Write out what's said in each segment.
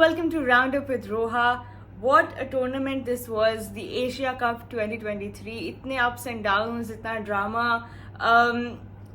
welcome to Roundup with Roha. What a tournament this was, the Asia Cup 2023. इतने ups and downs, इतना drama,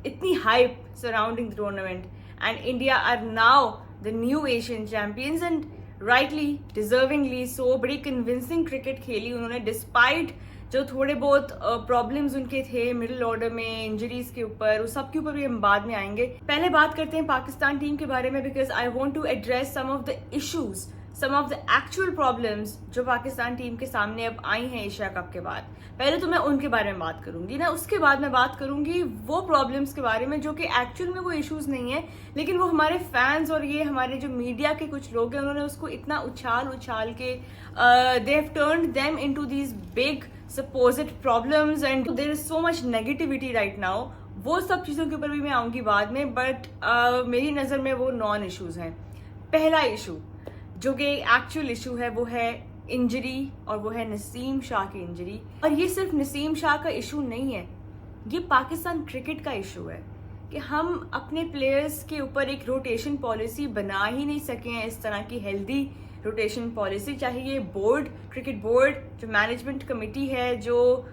इतनी hype surrounding the tournament. And India are now the new Asian champions and rightly, deservingly so. बड़ी convincing cricket खेली उन्होंने despite जो थोड़े बहुत problems उनके थे मिडिल ऑर्डर में, इंजरीज के ऊपर, उस सब के ऊपर भी हम बाद में आएंगे. पहले बात करते हैं पाकिस्तान टीम के बारे में because I want to address some of the issues, some of the actual problems जो पाकिस्तान टीम के सामने अब आई हैं एशिया कप के बाद. पहले तो मैं उनके बारे में बात करूंगी ना, उसके बाद मैं बात करूंगी वो प्रॉब्लम्स के बारे में जो कि एक्चुअल में कोई इश्यूज नहीं है, लेकिन वो हमारे फैंस और ये हमारे जो मीडिया के कुछ लोग हैं उन्होंने उसको इतना उछाल के they have turned them into these big supposed problems and there is so much negativity right now. वो सब चीज़ों के ऊपर भी मैं आऊँगी बाद में, बट मेरी नज़र में वो नॉन इश्यूज हैं. पहला इशू जो कि एक्चुअल इशू है वो है इंजरी, और वो है नसीम शाह की इंजरी. और ये सिर्फ नसीम शाह का इशू नहीं है, ये पाकिस्तान क्रिकेट का इशू है कि हम अपने प्लेयर्स के ऊपर एक रोटेशन पॉलिसी बना ही नहीं सके हैं, इस तरह की हेल्दी रोटेशन पॉलिसी. चाहे ये बोर्ड, क्रिकेट बोर्ड, जो मैनेजमेंट कमेटी है, जो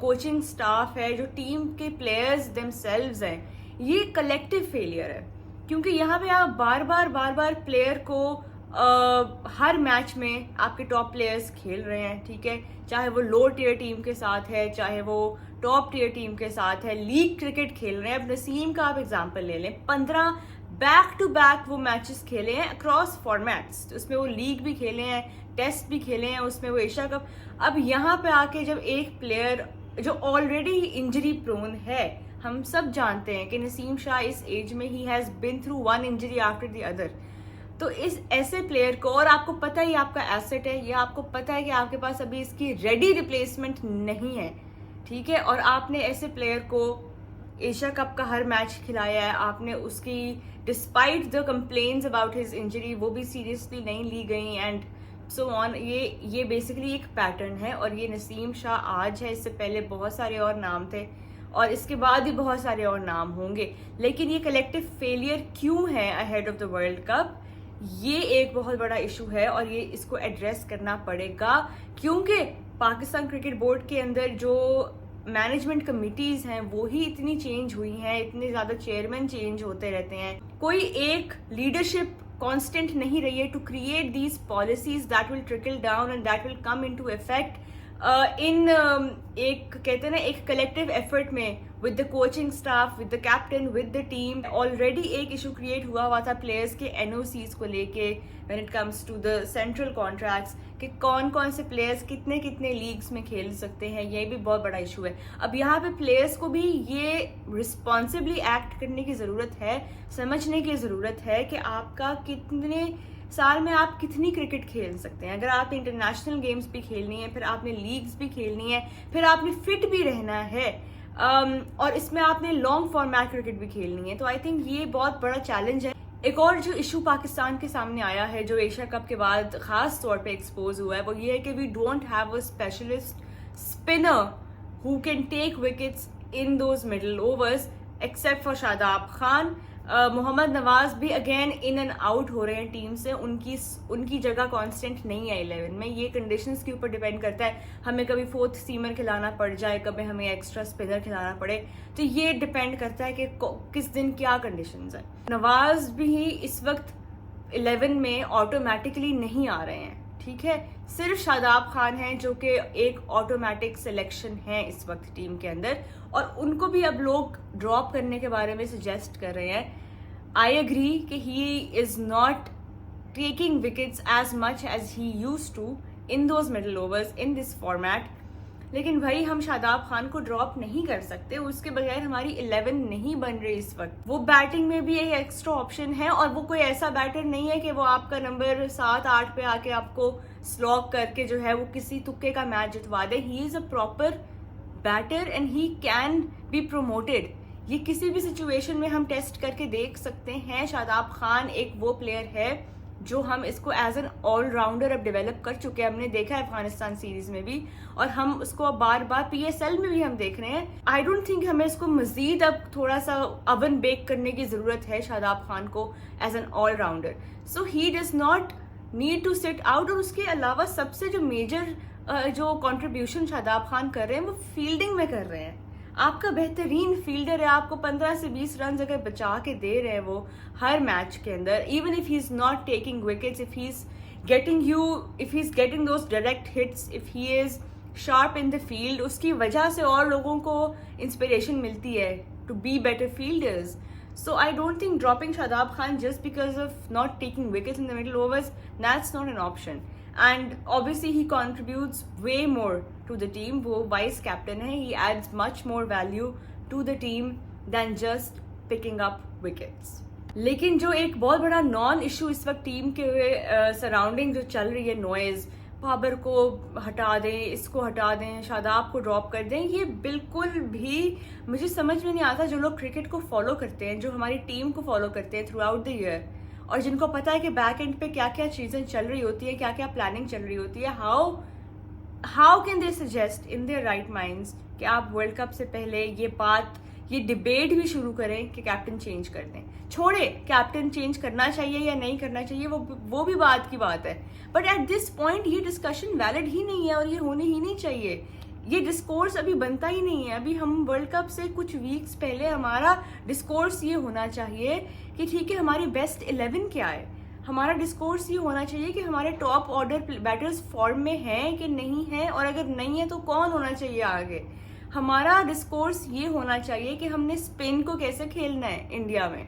कोचिंग स्टाफ है, जो टीम के प्लेयर्स देमसेल्व्स हैं, ये कलेक्टिव फेलियर है. क्योंकि यहाँ पे आप बार बार प्लेयर को हर मैच में आपके टॉप प्लेयर्स खेल रहे हैं, ठीक है, चाहे वो लो टियर टीम के साथ है, चाहे वो टॉप टियर टीम के साथ है, लीग क्रिकेट खेल रहे हैं. अब नसीम का आप एग्जाम्पल ले लें, 15 बैक टू बैक वो मैचेस खेले हैं अक्रॉस फॉर्मेट्स. उसमें वो लीग भी खेले हैं, टेस्ट भी खेले हैं, उसमें वो एशिया कप. अब यहाँ पे आके जब एक प्लेयर जो ऑलरेडी इंजरी प्रोन है, हम सब जानते हैं कि नसीम शाह इस एज में he has been through one injury after the other. तो इस ऐसे प्लेयर को, और आपको पता ही आपका एसेट है, या आपको पता है कि आपके पास अभी इसकी रेडी रिप्लेसमेंट नहीं है, ठीक है, और आपने ऐसे प्लेयर को एशिया कप का हर मैच खिलाया है, आपने उसकी despite the complains about his injury वो भी सीरियसली नहीं ली गई एंड सो ऑन. ये बेसिकली एक पैटर्न है, और ये नसीम शाह आज है, इससे पहले बहुत सारे और नाम थे और इसके बाद भी बहुत सारे और नाम होंगे. लेकिन ये कलेक्टिव फेलियर क्यों है ahead of the world cup, ये एक बहुत बड़ा इशू है और ये इसको एड्रेस करना पड़ेगा. क्योंकि पाकिस्तान क्रिकेट बोर्ड के अंदर जो मैनेजमेंट कमिटीज हैं वो ही इतनी चेंज हुई हैं, इतने ज्यादा चेयरमैन चेंज होते रहते हैं, कोई एक लीडरशिप कांस्टेंट नहीं रही है to create these policies that will trickle down and that will come into effect in एक कहते हैं ना एक कलेक्टिव एफर्ट में with the coaching staff, with the captain, with the team. Already एक इशू क्रिएट हुआ था प्लेयर्स के एनओसीज को लेके when it comes to the central contracts कि कौन कौन से प्लेयर्स कितने लीग्स में खेल सकते हैं. ये भी बहुत बड़ा इशू है. अब यहाँ पे प्लेयर्स को भी ये रिस्पॉन्सिबली एक्ट करने की ज़रूरत है, समझने की ज़रूरत है कि आपका कितने साल में आप कितनी क्रिकेट खेल सकते हैं. अगर आप इंटरनेशनल गेम्स भी खेलनी है, फिर आपने लीग्स भी खेलनी है, फिर आपने फिट भी रहना है, और इसमें आपने लॉन्ग फॉर्मेट क्रिकेट भी खेलनी है. तो आई थिंक ये बहुत बड़ा चैलेंज है. एक और जो इशू पाकिस्तान के सामने आया है जो एशिया कप के बाद खास तौर पे एक्सपोज हुआ है वो ये है कि we don't have a specialist spinner who can take wickets in those middle overs except for Shadab Khan. Mohammad Nawaz भी अगेन इन एंड आउट हो रहे हैं टीम से, उनकी जगह कांस्टेंट नहीं है 11 में. ये कंडीशंस के ऊपर डिपेंड करता है, हमें कभी फोर्थ सीमर खिलाना पड़ जाए, कभी हमें एक्स्ट्रा स्पिनर खिलाना पड़े, तो ये डिपेंड करता है कि किस दिन क्या कंडीशंस है. नवाज भी इस वक्त 11 में ऑटोमेटिकली नहीं आ रहे हैं, ठीक है, सिर्फ शादाब खान हैं जो कि एक ऑटोमेटिक सिलेक्शन है इस वक्त टीम के अंदर, और उनको भी अब लोग ड्रॉप करने के बारे में सजेस्ट कर रहे हैं. आई एग्री कि he is not taking wickets as much as he used to in those middle overs in this format, लेकिन भाई हम शादाब खान को ड्रॉप नहीं कर सकते, उसके बगैर हमारी 11 नहीं बन रही इस वक्त. वो बैटिंग में भी एक एक्स्ट्रा ऑप्शन है, और वो कोई ऐसा बैटर नहीं है कि वो आपका नंबर 7-8 पे आके आपको स्लॉक करके जो है वो किसी तुक्के का मैच जितवा दे. He is a proper batter and he can be promoted. ये किसी भी सिचुएशन में हम टेस्ट करके देख सकते हैं. शादाब खान एक वो प्लेयर है जो हम इसको एज एन ऑलराउंडर अब डेवलप कर चुके हैं. हमने देखा है अफगानिस्तान सीरीज में भी, और हम उसको अब बार बार PSL में भी हम देख रहे हैं. आई डोंट थिंक हमें इसको मजीद अब थोड़ा सा अवन बेक करने की जरूरत है शादाब खान को as an allrounder. So he does not need to sit out. और उसके अलावा सबसे जो मेजर जो कंट्रीब्यूशन शादाब खान कर रहे हैं वो फील्डिंग में कर रहे हैं। आपका बेहतरीन फील्डर है, आपको 15 से 20 रन अगर बचा के दे रहे हैं वो हर मैच के अंदर, even if he is not taking wickets, if he is getting those direct hits, if he is sharp in the field, उसकी वजह से और लोगों को इंस्पिरेशन मिलती है to be better fielders. So I don't think dropping Shadab Khan just because of not taking wickets in the middle overs, that's not an option. And obviously he contributes way more to the team. वो vice captain है, he adds much more value to the team than just picking up wickets. लेकिन जो एक बहुत बड़ा non issue इस वक्त team के सराउंडिंग जो चल रही है, नॉइज, बाबर को हटा दें, इसको हटा दें, शादाब को ड्रॉप कर दें, ये बिल्कुल भी मुझे समझ में नहीं आता. जो लोग क्रिकेट को फॉलो करते हैं, जो हमारी टीम को फॉलो करते हैं थ्रू आउट द ईयर, और जिनको पता है कि बैक एंड पे क्या क्या चीज़ें चल रही होती है, क्या क्या प्लानिंग चल रही होती है, how can they suggest in their right minds कि आप वर्ल्ड कप से पहले ये डिबेट भी शुरू करें कि कैप्टन चेंज कर दें. छोड़े कैप्टन चेंज करना चाहिए या नहीं करना चाहिए, वो भी बात की बात है, बट एट दिस पॉइंट ये डिस्कशन वैलिड ही नहीं है और ये होनी ही नहीं चाहिए. ये डिस्कोर्स अभी बनता ही नहीं है. अभी हम वर्ल्ड कप से कुछ वीक्स पहले हमारा डिस्कोर्स ये होना चाहिए कि ठीक है हमारी बेस्ट 11 क्या है. हमारा डिस्कोर्स ये होना चाहिए कि हमारे टॉप ऑर्डर बैटर्स फॉर्म में हैं कि नहीं हैं, और अगर नहीं है तो कौन होना चाहिए आगे. हमारा डिस्कोर्स ये होना चाहिए कि हमने स्पिन को कैसे खेलना है इंडिया में.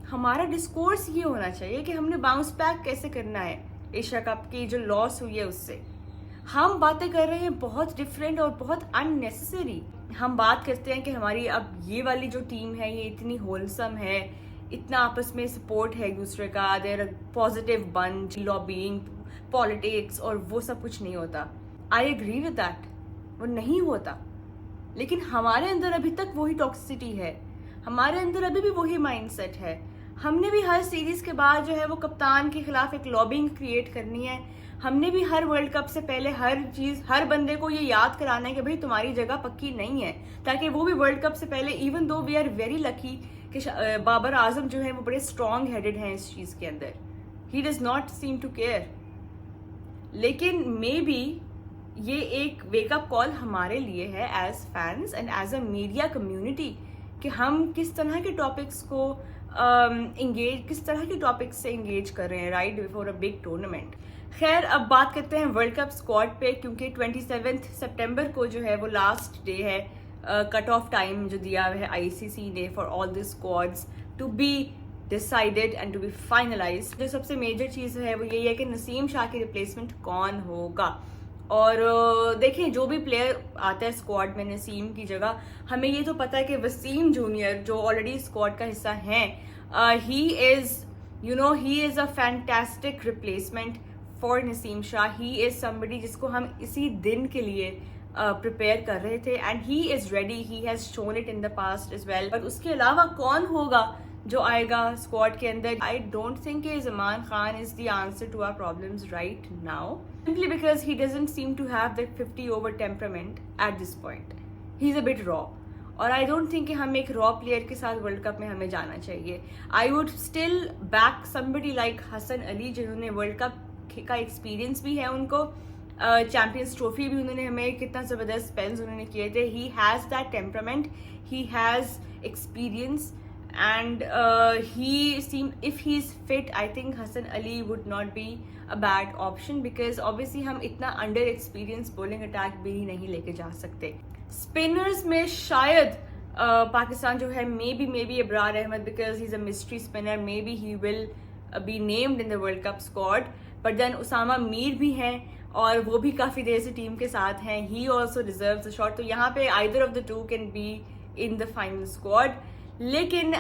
हमारा डिस्कोर्स ये होना चाहिए कि हमने बाउंस बैक कैसे करना है एशिया कप की जो लॉस हुई है उससे. हम बातें कर रहे हैं बहुत डिफरेंट और बहुत अननेसेसरी. हम बात करते हैं कि हमारी अब ये वाली जो टीम है ये इतनी होलसम है, इतना आपस में सपोर्ट है एक दूसरे का, their positive bunch, lobbying, politics, और वो सब कुछ नहीं होता. आई एग्री विद दैट, वो नहीं होता. लेकिन हमारे अंदर अभी तक वही टॉक्सिसिटी है, हमारे अंदर अभी भी वही माइंडसेट है. हमने भी हर सीरीज के बाद जो है वो कप्तान के खिलाफ एक लॉबिंग क्रिएट करनी है. हमने भी हर वर्ल्ड कप से पहले हर बंदे को ये याद कराना है कि भाई तुम्हारी जगह पक्की नहीं है, ताकि वो भी वर्ल्ड कप से पहले, even though we are very lucky कि बाबर आजम जो है वो बड़े स्ट्रॉन्ग हेडेड हैं इस चीज़ के अंदर, he does not seem to care. लेकिन मे बी ये एक वेकअप कॉल हमारे लिए है as fans and as a media community कि हम किस तरह के टॉपिक्स को किस तरह के टॉपिक्स से इंगेज कर रहे हैं right before a big tournament. खैर अब बात करते हैं वर्ल्ड कप स्क्वाड पे, क्योंकि 27 सितंबर को जो है वो लास्ट डे है, कट ऑफ टाइम जो दिया हुआ है आईसीसी ने for all the squads to be decided and to be finalised. जो सबसे मेजर चीज़ है वो यही है कि नसीम शाह की रिप्लेसमेंट कौन होगा. और देखें जो भी प्लेयर आता है स्क्वाड में नसीम की जगह, हमें ये तो पता है कि वसीम जूनियर जो ऑलरेडी स्क्वाड का हिस्सा हैं, he is a fantastic replacement for Naseem Shah. He is somebody जिसको हम इसी दिन के लिए प्रिपेयर कर रहे थे, and he is ready, he has shown it in the past as well. But उसके अलावा कौन होगा जो आएगा स्क्वाड के अंदर? I don't think Zaman Khan is the answer to our problems right now, simply because he doesn't seem to have that 50 over temperament at this point. He's a bit raw. और I don't think कि हम एक raw player के साथ world cup में हमें जाना चाहिए. I would still back somebody like Hasan Ali, जिन्होंने वर्ल्ड कप का एक्सपीरियंस भी है उनको, चैम्पियंस ट्रॉफी भी उन्होंने हमें कितना ज़बरदस्त स्पेल्स उन्होंने किए थे. He has that temperament, he has experience, and if he's fit, I think Hassan Ali would not be a bad option, because obviously हम इतना अंडर एक्सपीरियंस बॉलिंग अटैक भी नहीं लेके जा सकते. स्पिनर्स में शायद पाकिस्तान जो है maybe Ibrar Ahmed, because he is a mystery spinner, maybe he will be named in the world cup squad. But then Usama Mir भी हैं और वो भी काफ़ी देर से टीम के साथ हैं. He also deserves a shot. तो यहाँ पे either of the two can be in the final squad. लेकिन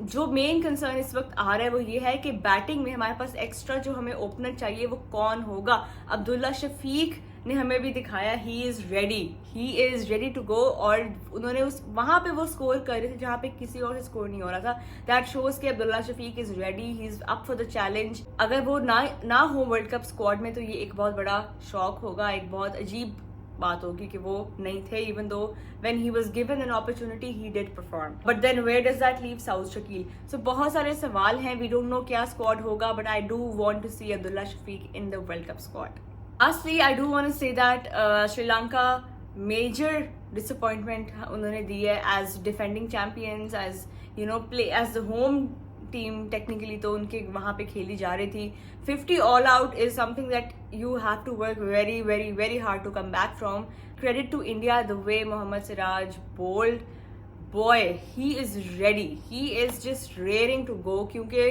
जो मेन कंसर्न इस वक्त आ रहा है वो ये है कि बैटिंग में हमारे पास एक्स्ट्रा जो हमें ओपनर चाहिए वो कौन होगा. अब्दुल्ला शफीक ने हमें भी दिखाया he is ready to go, और उन्होंने वहाँ पे वो स्कोर कर रहे थे जहाँ पे किसी और से स्कोर नहीं हो रहा था. दैट शोज कि Abdullah Shafique is ready, he is up for the challenge. अगर वो ना हो वर्ल्ड कप स्क्वाड में तो ये एक बहुत बड़ा शॉक होगा, एक बहुत अजीब बात होगी कि वो नहीं थे, even though when he was given an opportunity he did perform, but then where does that leave Saud Shakeel? So बहुत सारे सवाल हैं, वी डोंट नो क्या स्क्वाड होगा, but I do want to see Abdullah Shafique in the world cup squad. Lastly, I do want to say that Sri Lanka major disappointment उन्होंने दी है as defending champions, as you know play as the home team. Technically तो उनके वहाँ पे खेली जा रही थी. 50 all out is something that you have to work very very very hard to come back from. Credit to India the way Mohammed Siraj bowled. Boy, he is ready, he is just raring to go, क्योंकि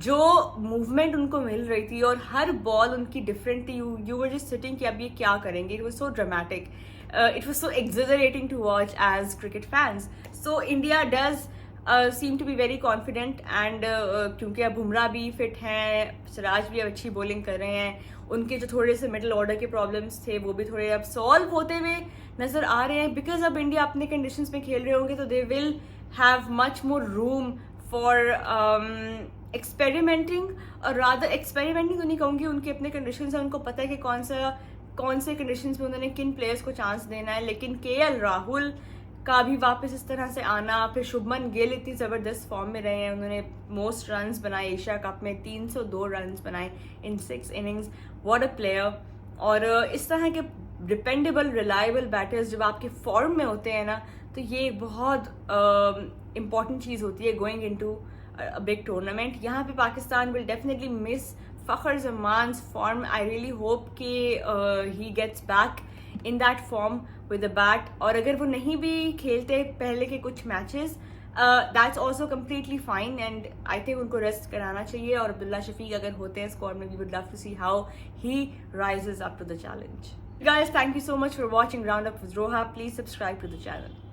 जो movement उनको मिल रही थी और हर ball उनकी different थी. यू वर जस्ट सिटिंग कि अब ये क्या करेंगे. It was so dramatic, it was so accelerating to watch as cricket fans. So India does seem to be very confident, and क्योंकि अब बुमराह भी फिट हैं, सिराज भी अब अच्छी बॉलिंग कर रहे हैं, उनके जो थोड़े से मिडल ऑर्डर के प्रॉब्लम्स थे वो भी थोड़े अब सॉल्व होते हुए नजर आ रहे हैं. बिकॉज अब इंडिया अपने कंडीशंस में खेल रहे होंगे तो they will have much more room for experimenting. और रादर एक्सपेरिमेंटिंग तो नहीं कहूँगी, उनके अपने कंडीशंस हैं, उनको पता है कि कौन से कंडीशंस में उन्होंने किन प्लेयर्स को चांस देना है. लेकिन केएल राहुल का भी वापस इस तरह से आना, फिर शुभमन गिल इतनी ज़बरदस्त फॉर्म में रहे हैं, उन्होंने मोस्ट रन्स बनाए एशिया कप में, 302 रन्स बनाए इन 6 इनिंग्स. What a player. और इस तरह के डिपेंडेबल रिलायबल बैटर्स जब आपके फॉर्म में होते हैं ना, तो ये बहुत इम्पॉर्टेंट चीज़ होती है going into a big tournament. यहाँ पे Pakistan will definitely miss Fakhar ज़मान's form. I really hope कि he gets back in that form with the bat. और अगर वो नहीं भी खेलते पहले के कुछ matches, that's also completely fine, and I think उनको रेस्ट कराना चाहिए. और अब्दुल्ला शफीक अगर होते हैं स्क्वाड में, we would love to see how he rises up to the challenge. Guys, thank you so much for watching Roundup with Roha. Please subscribe to the channel.